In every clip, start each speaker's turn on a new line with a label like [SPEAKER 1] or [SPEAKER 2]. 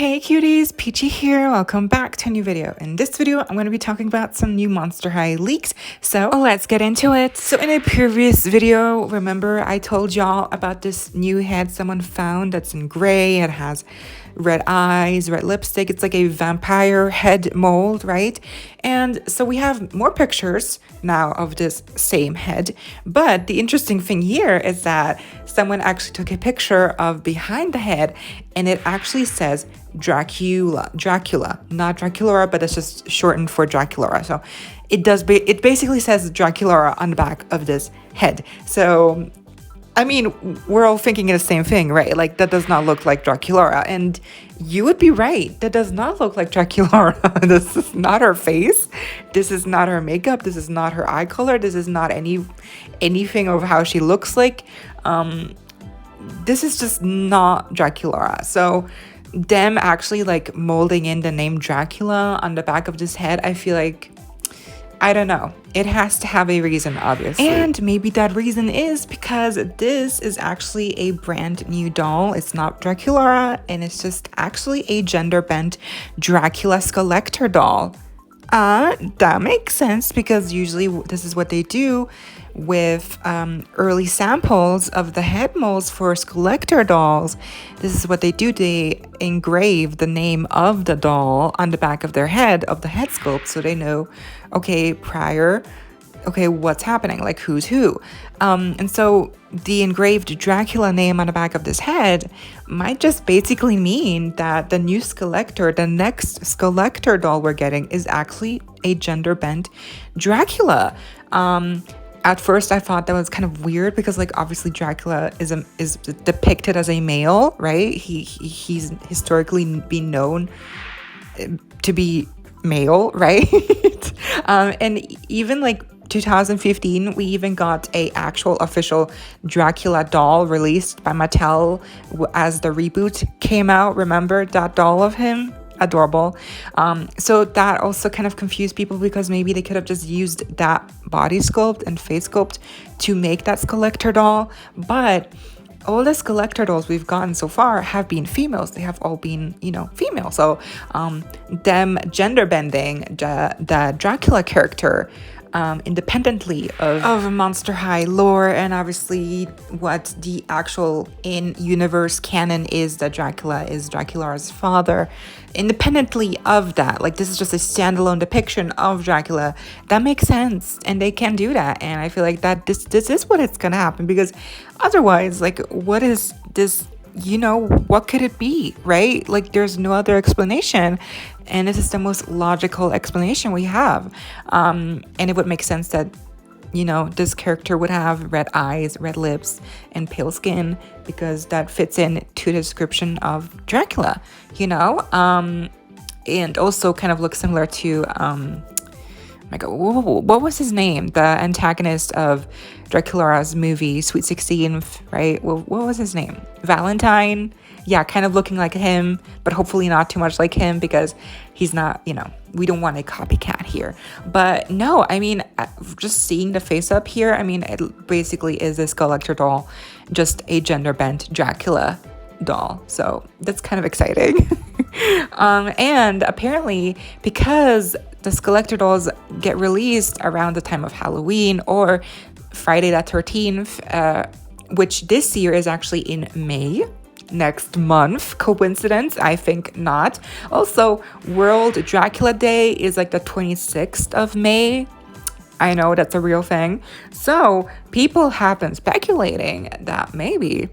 [SPEAKER 1] Hey cuties, PeachY here. Welcome back to a new video. In this video, I'm going to be talking about some new Monster High leaks. So let's get into it. So in a previous video, remember I told y'all about this new head someone found that's in gray. It has red eyes, red lipstick. It's like a vampire head mold, right? And so we have more pictures now of this same head. But the interesting thing here is that someone actually took a picture of behind the head and it actually says Dracula, not Dracula, but it's just shortened for Dracula. So it basically says Dracula on the back of this head. So I mean, we're all thinking the same thing, right? Like, that does not look like Dracula. And you would be right. That does not look like Dracula. This is not her face. This is not her makeup. This is not her eye color. This is not anything of how she looks like. This is just not Dracula. So them actually like molding in the name Dracula on the back of this head, I feel like, I don't know. It has to have a reason, obviously. And maybe that reason is because this is actually a brand new doll. It's not Dracula, and it's just actually a gender-bent Dracula SKULLECTOR doll. That makes sense because usually this is what they do with early samples of the head molds for SKULLECTOR dolls. This is what they do. They engrave the name of the doll on the back of their head, of the head sculpt, so they know, okay, what's happening, like who's who. And so the engraved Dracula name on the back of this head might just basically mean that the new SKULLECTOR, the next SKULLECTOR doll we're getting, is actually a gender-bent Dracula. At first, I thought that was kind of weird because, like, obviously Dracula is depicted as a male, right? He's historically been known to be male, right? And even like 2015, we even got a actual official Dracula doll released by Mattel as the reboot came out. Remember that doll of him? Adorable. So that also kind of confused people because maybe they could have just used that body sculpt and face sculpt to make that SKULLECTOR doll. But all the SKULLECTOR dolls we've gotten so far have been females. They have all been, female. So them gender bending the Dracula character independently of Monster High lore and obviously what the actual in-universe canon is, that Dracula is Dracula's father. Independently of that, like, this is just a standalone depiction of Dracula. That makes sense, and they can do that. And I feel like that this is what it's gonna happen, because otherwise, like, what is this? What could it be, right? Like, there's no other explanation, and this is the most logical explanation we have. And it would make sense that, this character would have red eyes, red lips, and pale skin, because that fits in to the description of Dracula, and also kind of looks similar to, my God, what was his name? The antagonist of Dracula's movie, Sweet 16, right? What was his name? Valentine? Yeah, kind of looking like him, but hopefully not too much like him, because he's not, we don't want a copycat here. But no, I mean, just seeing the face up here, I mean, it basically is a SKULLECTOR doll, just a gender-bent Dracula doll. So that's kind of exciting. And apparently, because the SKULLECTOR dolls get released around the time of Halloween or Friday the 13th, which this year is actually in May, next month. Coincidence? I think not. Also, World Dracula Day is like the 26th of May. I know that's a real thing. So people have been speculating that maybe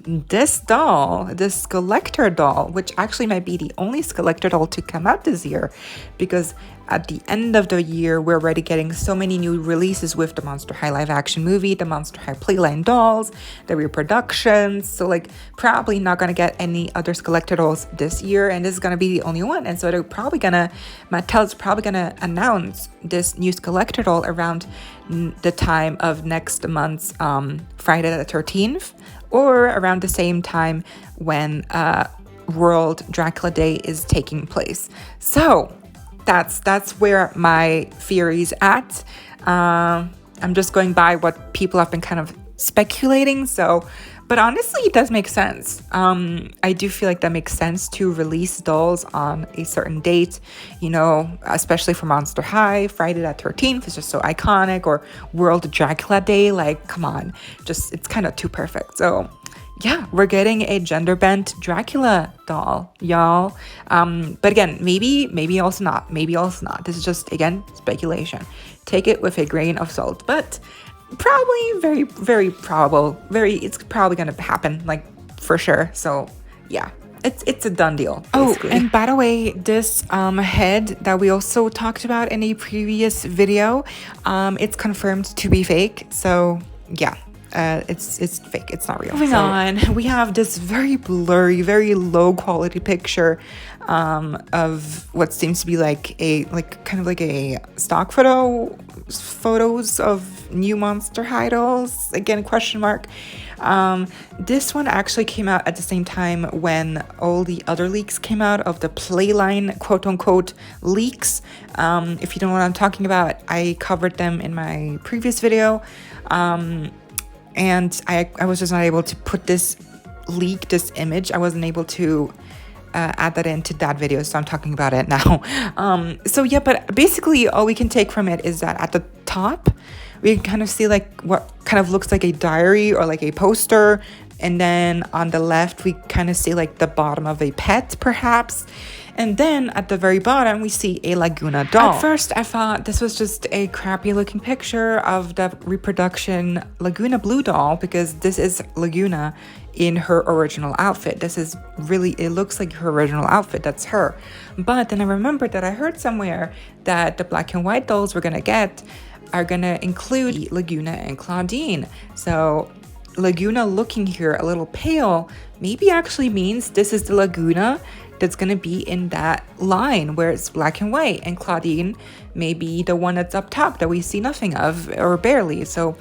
[SPEAKER 1] this doll, this SKULLECTOR doll, which actually might be the only SKULLECTOR doll to come out this year, because at the end of the year, we're already getting so many new releases with the Monster High live action movie, the Monster High playline dolls, the reproductions. So, like, probably not going to get any other SKULLECTOR dolls this year, and this is going to be the only one. And so Mattel's probably going to announce this new SKULLECTOR doll around the time of next month's Friday the 13th, or around the same time when World Dracula Day is taking place. So that's where my theory's at. I'm just going by what people have been kind of speculating. So But honestly, it does make sense. I do feel like that makes sense to release dolls on a certain date, you know, especially for Monster High. Friday the 13th is just so iconic, or World Dracula Day. Like, come on, just it's kind of too perfect. So yeah, we're getting a gender bent Dracula doll, y'all. But again, maybe also not. Maybe also not. This is just, again, speculation. Take it with a grain of salt. But probably very, very probable. It's probably gonna happen, like, for sure. So yeah, it's a done deal, basically. Oh, and by the way, this head that we also talked about in a previous video, it's confirmed to be fake. So yeah. It's fake. It's not real. Moving on, we have this very blurry, very low quality picture of what seems to be like kind of like a stock photos of new Monster High dolls. Again, question mark. This one actually came out at the same time when all the other leaks came out of the Playline quote unquote leaks. If you don't know what I'm talking about, I covered them in my previous video. And I was just not able to put this image. I wasn't able to add that into that video, so I'm talking about it now. So yeah, but basically all we can take from it is that at the top, we can kind of see like what kind of looks like a diary or like a poster. And then on the left, we kind of see like the bottom of a pet, perhaps. And then at the very bottom, we see a Laguna doll. At first, I thought this was just a crappy looking picture of the reproduction Laguna blue doll, because this is Laguna in her original outfit. This is really, it looks like her original outfit. That's her. But then I remembered that I heard somewhere that the black and white dolls we're gonna get are gonna include Laguna and Claudine. So Laguna looking here a little pale maybe actually means this is the Laguna that's going to be in that line where it's black and white, and Claudine may be the one that's up top that we see nothing of or barely. So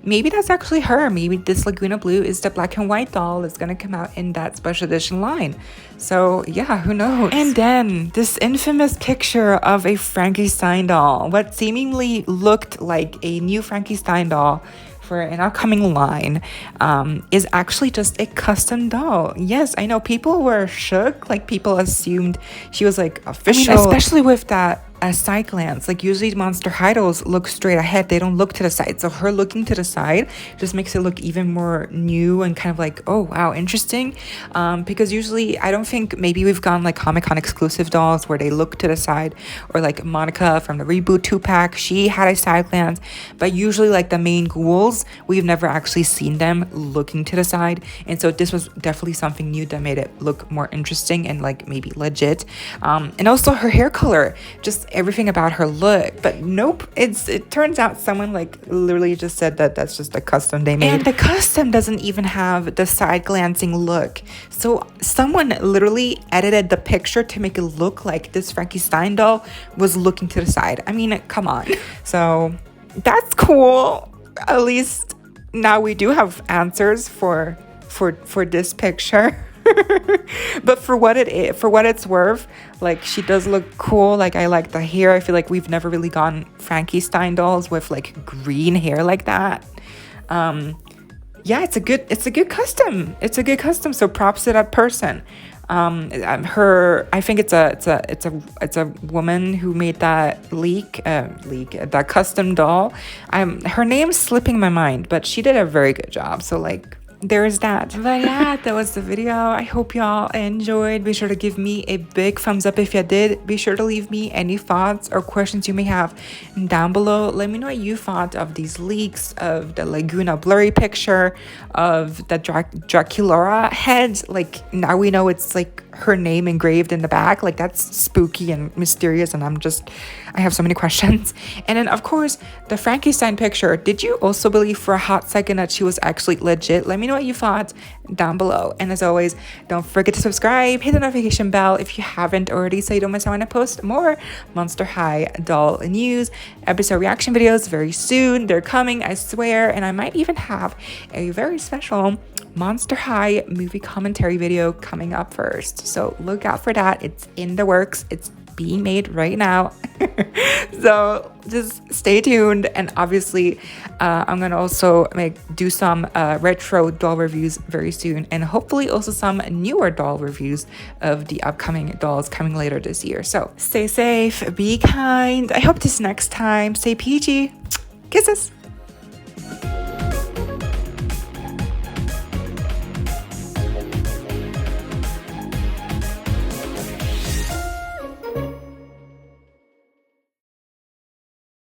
[SPEAKER 1] maybe that's actually her. Maybe this Laguna blue is the black and white doll that's going to come out in that special edition line. So yeah, who knows? And then this infamous picture of a Frankenstein doll, what seemingly looked like a new Frankenstein doll for an upcoming line, is actually just a custom doll. Yes, I know people were shook. Like, people assumed she was like official. I mean, especially with that side glance. Like, usually Monster High dolls look straight ahead. They don't look to the side. So her looking to the side just makes it look even more new and kind of like, oh wow, interesting. Because usually I don't think, maybe we've gone like Comic-Con exclusive dolls where they look to the side, or like Monica from the Reboot 2-pack, she had a side glance. But usually like the main ghouls, we've never actually seen them looking to the side. And so this was definitely something new that made it look more interesting and like maybe legit. And also her hair color, just everything about her look. But nope, it turns out someone like literally just said that that's just a custom they made, and the custom doesn't even have the side glancing look. So someone literally edited the picture to make it look like this Frankenstein doll was looking to the side. I mean, come on. So that's cool. At least now we do have answers for this picture. But for what it's worth, like, she does look cool. Like, I like the hair. I feel like we've never really gotten Frankenstein dolls with like green hair like that. Yeah, it's a good custom. It's a good custom. So props to that person. I think it's a woman who made that that custom doll. Her name's slipping my mind, but she did a very good job. So like, there's that. But yeah, that was the video. I hope y'all enjoyed. Be sure to give me a big thumbs up if you did. Be sure to leave me any thoughts or questions you may have down below. Let me know what you thought of these leaks, of the Laguna blurry picture, of the Dracula head. Like, now we know it's like her name engraved in the back. Like, that's spooky and mysterious, and I have so many questions. And then of course the Frankenstein picture, did you also believe for a hot second that she was actually legit? Let me know what you thought down below. And as always, don't forget to subscribe, hit the notification bell if you haven't already, so you don't miss out when I post more Monster High doll news, episode reaction videos very soon. They're coming, I swear. And I might even have a very special Monster High movie commentary video coming up first, so look out for that. It's in the works. It's being made right now. So just stay tuned, and obviously I'm gonna also do some retro doll reviews very soon, and hopefully also some newer doll reviews of the upcoming dolls coming later this year. So stay safe, be kind. I hope this next time. Stay peachy. Kisses.